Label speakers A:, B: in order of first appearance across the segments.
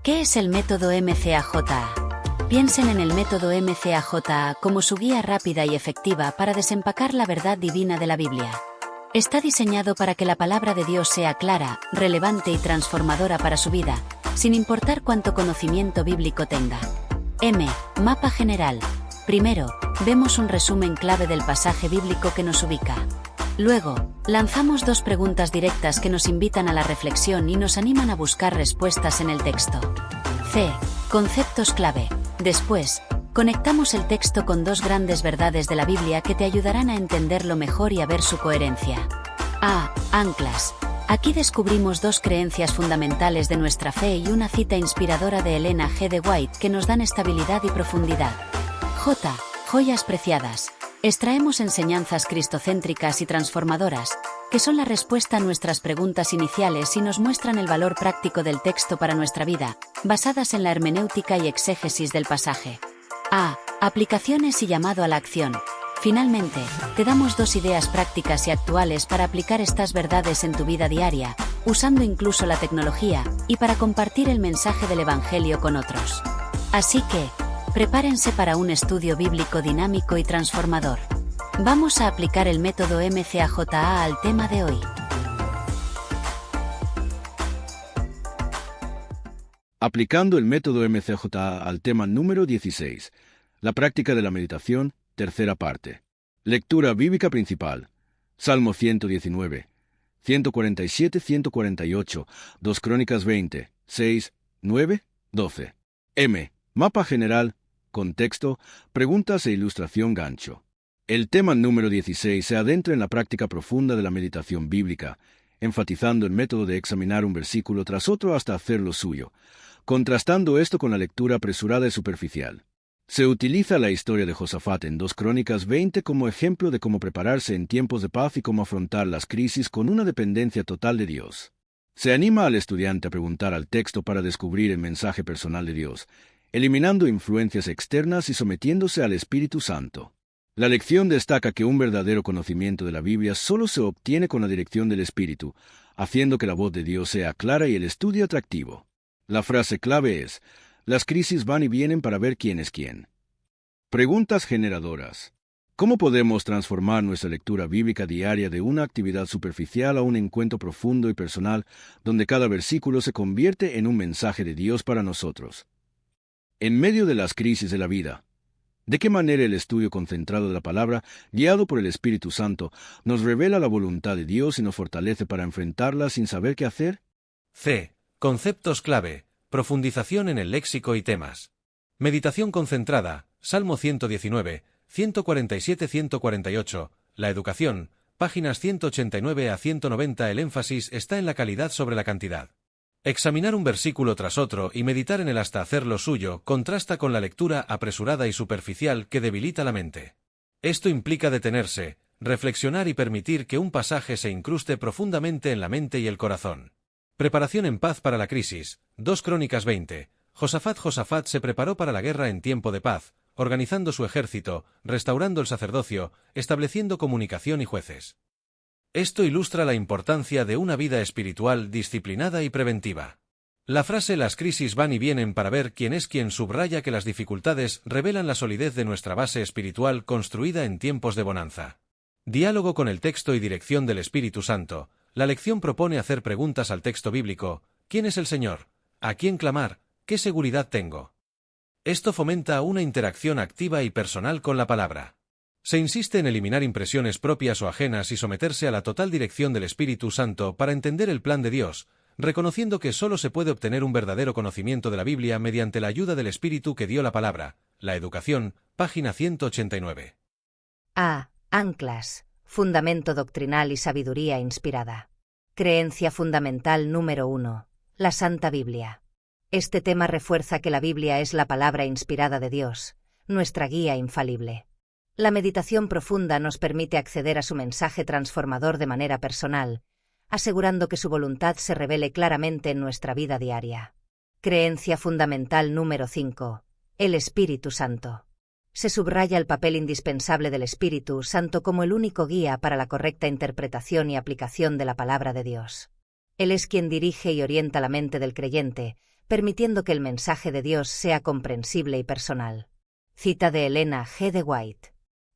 A: ¿Qué es el método MCAJA? Piensen en el método MCAJA como su guía rápida y efectiva para desempacar la verdad divina de la Biblia. Está diseñado para que la palabra de Dios sea clara, relevante y transformadora para su vida, sin importar cuánto conocimiento bíblico tenga. Mapa general. Primero, vemos un resumen clave del pasaje bíblico que nos ubica. Luego, lanzamos 2 preguntas directas que nos invitan a la reflexión y nos animan a buscar respuestas en el texto. Conceptos clave. Después, conectamos el texto con 2 grandes verdades de la Biblia que te ayudarán a entenderlo mejor y a ver su coherencia. Anclas. Aquí descubrimos 2 creencias fundamentales de nuestra fe y una cita inspiradora de Elena G. de White que nos dan estabilidad y profundidad. Joyas preciadas. Extraemos enseñanzas cristocéntricas y transformadoras, que son la respuesta a nuestras preguntas iniciales y nos muestran el valor práctico del texto para nuestra vida, basadas en la hermenéutica y exégesis del pasaje. Aplicaciones y llamado a la acción. Finalmente, te damos 2 ideas prácticas y actuales para aplicar estas verdades en tu vida diaria, usando incluso la tecnología, y para compartir el mensaje del Evangelio con otros. Así que, prepárense para un estudio bíblico dinámico y transformador. Vamos a aplicar el método MCAJA al tema de hoy.
B: Aplicando el método MCAJA al tema número 16. La práctica de la meditación, tercera parte. Lectura bíblica principal. Salmo 119, 147-148, 2 Crónicas 20, 6, 9, 12. Mapa general, contexto, preguntas e ilustración gancho. El tema número 16 se adentra en la práctica profunda de la meditación bíblica, enfatizando el método de examinar un versículo tras otro hasta hacerlo suyo, contrastando esto con la lectura apresurada y superficial. Se utiliza la historia de Josafat en 2 Crónicas 20 como ejemplo de cómo prepararse en tiempos de paz y cómo afrontar las crisis con una dependencia total de Dios. Se anima al estudiante a preguntar al texto para descubrir el mensaje personal de Dios, eliminando influencias externas y sometiéndose al Espíritu Santo. La lección destaca que un verdadero conocimiento de la Biblia solo se obtiene con la dirección del Espíritu, haciendo que la voz de Dios sea clara y el estudio atractivo. La frase clave es: las crisis van y vienen para ver quién es quién. Preguntas generadoras. ¿Cómo podemos transformar nuestra lectura bíblica diaria de una actividad superficial a un encuentro profundo y personal, donde cada versículo se convierte en un mensaje de Dios para nosotros? En medio de las crisis de la vida, ¿de qué manera el estudio concentrado de la palabra, guiado por el Espíritu Santo, nos revela la voluntad de Dios y nos fortalece para enfrentarla sin saber qué hacer?
C: Conceptos clave. Profundización en el léxico y temas. Meditación concentrada. Salmo 119, 147-148. La educación. Páginas 189 a 190. El énfasis está en la calidad sobre la cantidad. Examinar un versículo tras otro y meditar en él hasta hacerlo suyo contrasta con la lectura apresurada y superficial que debilita la mente. Esto implica detenerse, reflexionar y permitir que un pasaje se incruste profundamente en la mente y el corazón. Preparación en paz para la crisis. 2 Crónicas 20. Josafat se preparó para la guerra en tiempo de paz, organizando su ejército, restaurando el sacerdocio, estableciendo comunicación y jueces. Esto ilustra la importancia de una vida espiritual disciplinada y preventiva. La frase «las crisis van y vienen para ver quién es quien» subraya que las dificultades revelan la solidez de nuestra base espiritual construida en tiempos de bonanza. Diálogo con el texto y dirección del Espíritu Santo. La lección propone hacer preguntas al texto bíblico: ¿quién es el Señor? ¿A quién clamar? ¿Qué seguridad tengo? Esto fomenta una interacción activa y personal con la palabra. Se insiste en eliminar impresiones propias o ajenas y someterse a la total dirección del Espíritu Santo para entender el plan de Dios, reconociendo que solo se puede obtener un verdadero conocimiento de la Biblia mediante la ayuda del Espíritu que dio la palabra. La educación, página 189.
A: Anclas. Fundamento doctrinal y sabiduría inspirada. Creencia fundamental número 1. La Santa Biblia. Este tema refuerza que la Biblia es la palabra inspirada de Dios, nuestra guía infalible. La meditación profunda nos permite acceder a su mensaje transformador de manera personal, asegurando que su voluntad se revele claramente en nuestra vida diaria. Creencia fundamental número 5. El Espíritu Santo. Se subraya el papel indispensable del Espíritu Santo como el único guía para la correcta interpretación y aplicación de la palabra de Dios. Él es quien dirige y orienta la mente del creyente,
D: permitiendo que el mensaje de Dios sea comprensible y personal. Cita de Elena G. de White.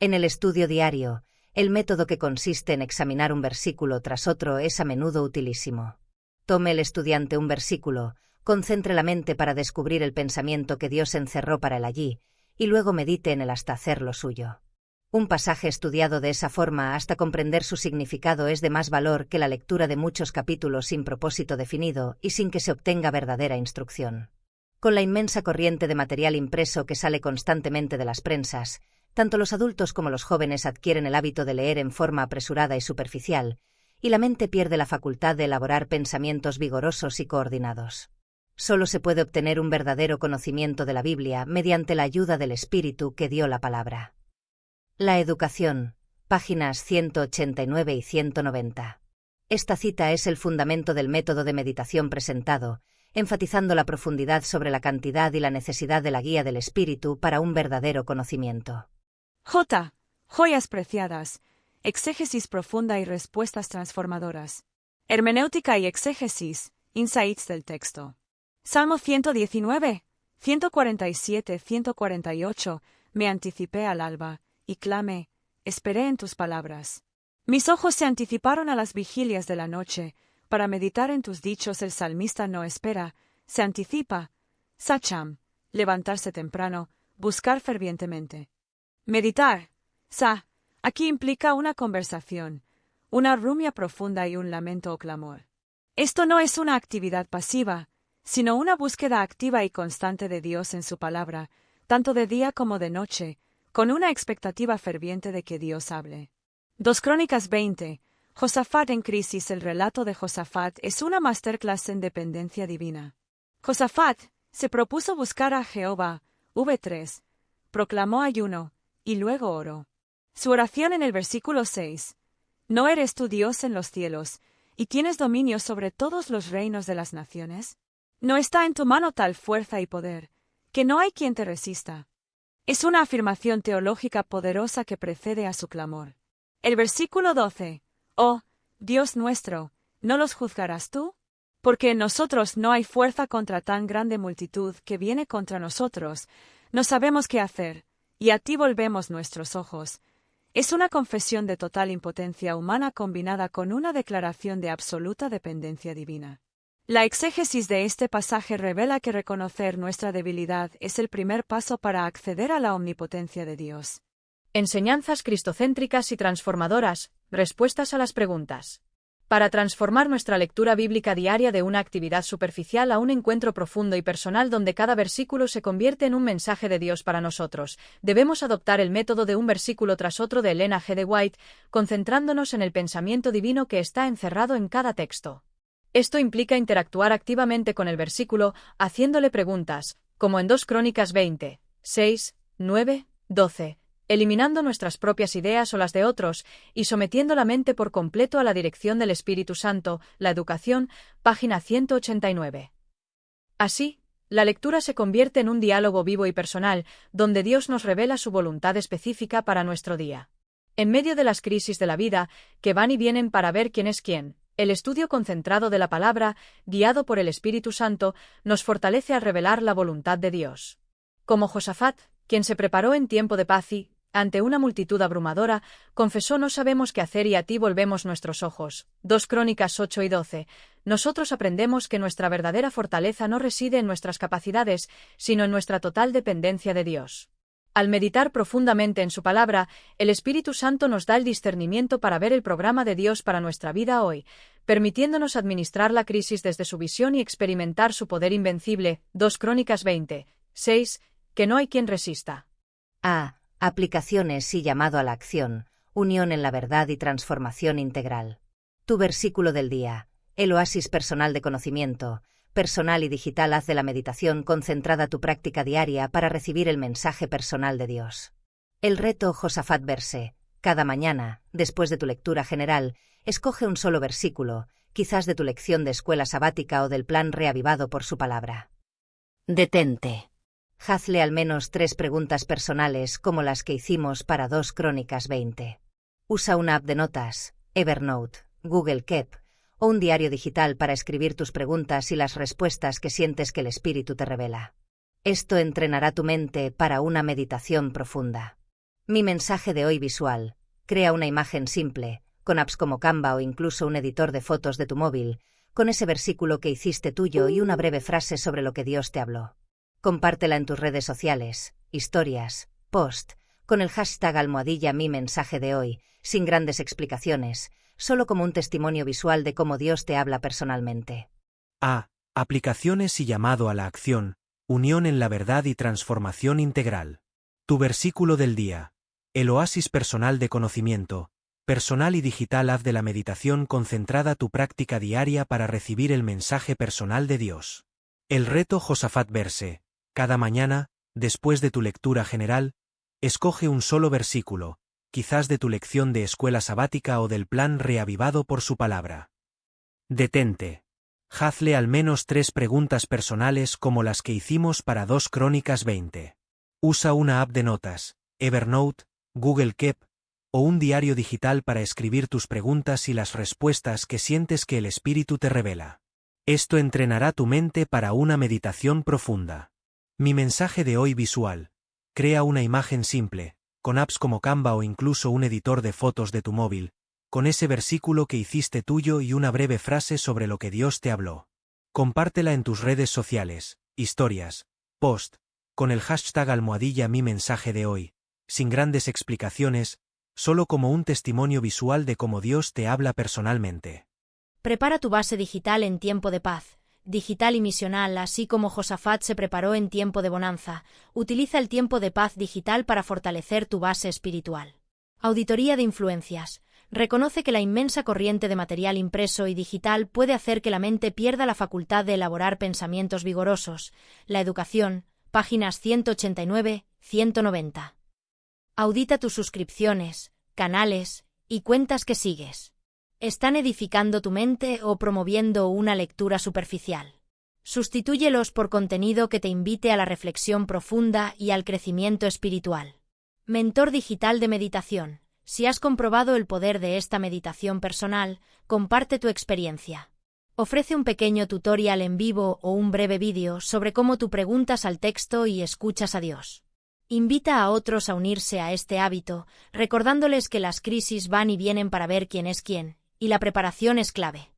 D: En el estudio diario, el método que consiste en examinar un versículo tras otro es a menudo utilísimo. Tome el estudiante un versículo, concentre la mente para descubrir el pensamiento que Dios encerró para él allí, y luego medite en él hasta hacerlo suyo. Un pasaje estudiado de esa forma hasta comprender su significado es de más valor que la lectura de muchos capítulos sin propósito definido y sin que se obtenga verdadera instrucción. Con la inmensa corriente de material impreso que sale constantemente de las prensas, tanto los adultos como los jóvenes adquieren el hábito de leer en forma apresurada y superficial, y la mente pierde la facultad de elaborar pensamientos vigorosos y coordinados. Solo se puede obtener un verdadero conocimiento de la Biblia mediante la ayuda del Espíritu que dio la palabra. La educación, páginas 189 y 190. Esta cita es el fundamento del método de meditación presentado, enfatizando la profundidad sobre la cantidad y la necesidad de la guía del Espíritu para un verdadero conocimiento.
E: Joyas preciadas, exégesis profunda y respuestas transformadoras. Hermenéutica y exégesis, insights del texto. Salmo 119, 147, 148, me anticipé al alba, y clamé, esperé en tus palabras. Mis ojos se anticiparon a las vigilias de la noche, para meditar en tus dichos. El salmista no espera, se anticipa. Sacham, levantarse temprano, buscar fervientemente. Meditar, aquí implica una conversación, una rumia profunda y un lamento o clamor. Esto no es una actividad pasiva, sino una búsqueda activa y constante de Dios en su palabra, tanto de día como de noche, con una expectativa ferviente de que Dios hable. 2 Crónicas 20. Josafat en crisis. El relato de Josafat es una masterclass en dependencia divina. Josafat se propuso buscar a Jehová. V3. Proclamó ayuno, y luego oró. Su oración en el versículo 6. ¿No eres tú Dios en los cielos, y tienes dominio sobre todos los reinos de las naciones? ¿No está en tu mano tal fuerza y poder, que no hay quien te resista? Es una afirmación teológica poderosa que precede a su clamor. El versículo 12. Oh, Dios nuestro, ¿no los juzgarás tú? Porque en nosotros no hay fuerza contra tan grande multitud que viene contra nosotros. No sabemos qué hacer, y a ti volvemos nuestros ojos. Es una confesión de total impotencia humana combinada con una declaración de absoluta dependencia divina. La exégesis de este pasaje revela que reconocer nuestra debilidad es el primer paso para acceder a la omnipotencia de Dios.
F: Enseñanzas cristocéntricas y transformadoras, respuestas a las preguntas. Para transformar nuestra lectura bíblica diaria de una actividad superficial a un encuentro profundo y personal donde cada versículo se convierte en un mensaje de Dios para nosotros, debemos adoptar el método de un versículo tras otro de Elena G. de White, concentrándonos en el pensamiento divino que está encerrado en cada texto. Esto implica interactuar activamente con el versículo, haciéndole preguntas, como en 2 Crónicas 20, 6, 9, 12, eliminando nuestras propias ideas o las de otros, y sometiendo la mente por completo a la dirección del Espíritu Santo. La educación, página 189. Así, la lectura se convierte en un diálogo vivo y personal, donde Dios nos revela su voluntad específica para nuestro día. En medio de las crisis de la vida, que van y vienen para ver quién es quién, el estudio concentrado de la palabra, guiado por el Espíritu Santo, nos fortalece al revelar la voluntad de Dios. Como Josafat, quien se preparó en tiempo de paz y, ante una multitud abrumadora, confesó: no sabemos qué hacer y a ti volvemos nuestros ojos. 2 Crónicas 8 y 12. Nosotros aprendemos que nuestra verdadera fortaleza no reside en nuestras capacidades, sino en nuestra total dependencia de Dios. Al meditar profundamente en su palabra, el Espíritu Santo nos da el discernimiento para ver el programa de Dios para nuestra vida hoy, permitiéndonos administrar la crisis desde su visión y experimentar su poder invencible. 2 Crónicas 20, 6, que no hay quien resista.
D: A. Aplicaciones y llamado a la acción, unión en la verdad y transformación integral. Tu versículo del día, el oasis personal de conocimiento, personal y digital. Haz de la meditación concentrada tu práctica diaria para recibir el mensaje personal de Dios. El reto Josafat verse. Cada mañana, después de tu lectura general, escoge un solo versículo, quizás de tu lección de escuela sabática o del plan reavivado por su palabra. Detente. Hazle al menos 3 preguntas personales como las que hicimos para 2 Crónicas 20. Usa una app de notas, Evernote, Google Keep, o un diario digital para escribir tus preguntas y las respuestas que sientes que el Espíritu te revela. Esto entrenará tu mente para una meditación profunda. Mi mensaje de hoy visual: crea una imagen simple, con apps como Canva o incluso un editor de fotos de tu móvil, con ese versículo que hiciste tuyo y una breve frase sobre lo que Dios te habló. Compártela en tus redes sociales, historias, post, con el hashtag #mi mensaje de hoy, sin grandes explicaciones, solo como un testimonio visual de cómo Dios te habla personalmente.
G: A. Aplicaciones y llamado a la acción, unión en la verdad y transformación integral. Tu versículo del día. El oasis personal de conocimiento, personal y digital. Haz de la meditación concentrada tu práctica diaria para recibir el mensaje personal de Dios. El reto Josafat verse. Cada mañana, después de tu lectura general, escoge un solo versículo, quizás de tu lección de escuela sabática o del plan reavivado por su palabra. Detente. Hazle al menos 3 preguntas personales como las que hicimos para 2 Crónicas 20. Usa una app de notas, Evernote, Google Keep, o un diario digital para escribir tus preguntas y las respuestas que sientes que el Espíritu te revela. Esto entrenará tu mente para una meditación profunda. Mi mensaje de hoy visual. Crea una imagen simple, con apps como Canva o incluso un editor de fotos de tu móvil, con ese versículo que hiciste tuyo y una breve frase sobre lo que Dios te habló. Compártela en tus redes sociales, historias, post, con el hashtag #mi mensaje de hoy, sin grandes explicaciones, solo como un testimonio visual de cómo Dios te habla personalmente.
F: Prepara tu base digital en tiempo de paz, digital y misional, así como Josafat se preparó en tiempo de bonanza. Utiliza el tiempo de paz digital para fortalecer tu base espiritual. Auditoría de influencias. Reconoce que la inmensa corriente de material impreso y digital puede hacer que la mente pierda la facultad de elaborar pensamientos vigorosos. La educación, páginas 189-190. Audita tus suscripciones, canales y cuentas que sigues. ¿Están edificando tu mente o promoviendo una lectura superficial? Sustitúyelos por contenido que te invite a la reflexión profunda y al crecimiento espiritual. Mentor digital de meditación. Si has comprobado el poder de esta meditación personal, comparte tu experiencia. Ofrece un pequeño tutorial en vivo o un breve vídeo sobre cómo tú preguntas al texto y escuchas a Dios. Invita a otros a unirse a este hábito, recordándoles que las crisis van y vienen para ver quién es quién, y la preparación es clave.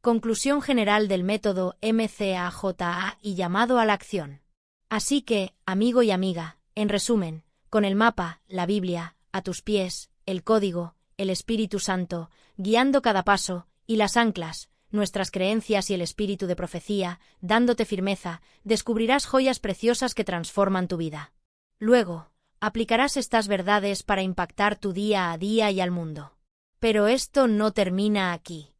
F: Conclusión general del método MCAJA y llamado a la acción. Así que, amigo y amiga, en resumen, con el mapa, la Biblia, a tus pies, el código, el Espíritu Santo, guiando cada paso, y las anclas, nuestras creencias y el espíritu de profecía, dándote firmeza, descubrirás joyas preciosas que transforman tu vida. Luego, aplicarás estas verdades para impactar tu día a día y al mundo. Pero esto no termina aquí.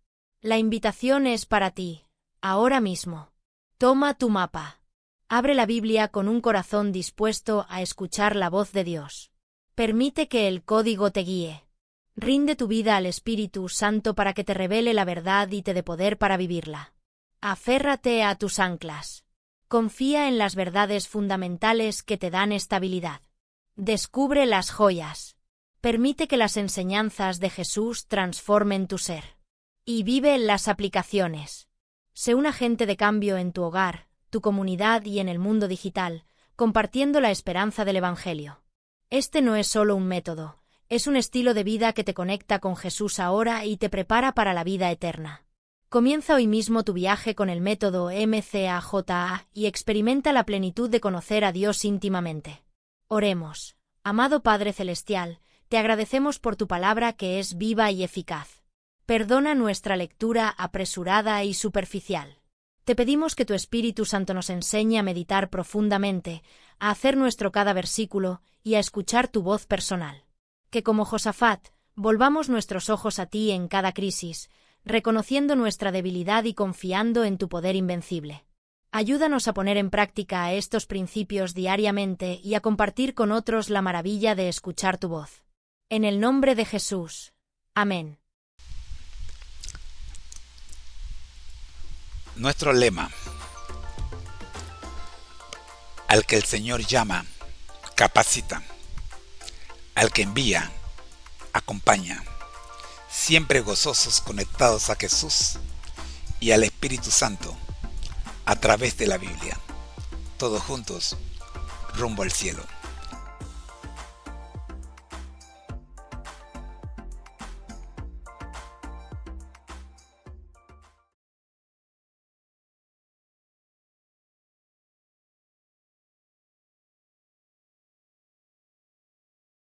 F: La invitación es para ti, ahora mismo. Toma tu mapa. Abre la Biblia con un corazón dispuesto a escuchar la voz de Dios. Permite que el código te guíe. Rinde tu vida al Espíritu Santo para que te revele la verdad y te dé poder para vivirla. Aférrate a tus anclas. Confía en las verdades fundamentales que te dan estabilidad. Descubre las joyas. Permite que las enseñanzas de Jesús transformen tu ser. Y vive las aplicaciones. Sé un agente de cambio en tu hogar, tu comunidad y en el mundo digital, compartiendo la esperanza del Evangelio. Este no es solo un método, es un estilo de vida que te conecta con Jesús ahora y te prepara para la vida eterna. Comienza hoy mismo tu viaje con el método MCAJA y experimenta la plenitud de conocer a Dios íntimamente. Oremos. Amado Padre Celestial, te agradecemos por tu palabra que es viva y eficaz. Perdona nuestra lectura apresurada y superficial. Te pedimos que tu Espíritu Santo nos enseñe a meditar profundamente, a hacer nuestro cada versículo y a escuchar tu voz personal. Que como Josafat, volvamos nuestros ojos a ti en cada crisis, reconociendo nuestra debilidad y confiando en tu poder invencible. Ayúdanos a poner en práctica estos principios diariamente y a compartir con otros la maravilla de escuchar tu voz. En el nombre de Jesús. Amén.
H: Nuestro lema: al que el Señor llama, capacita; al que envía, acompaña. Siempre gozosos conectados a Jesús, y al Espíritu Santo a través de la Biblia. Todos juntos, rumbo al cielo.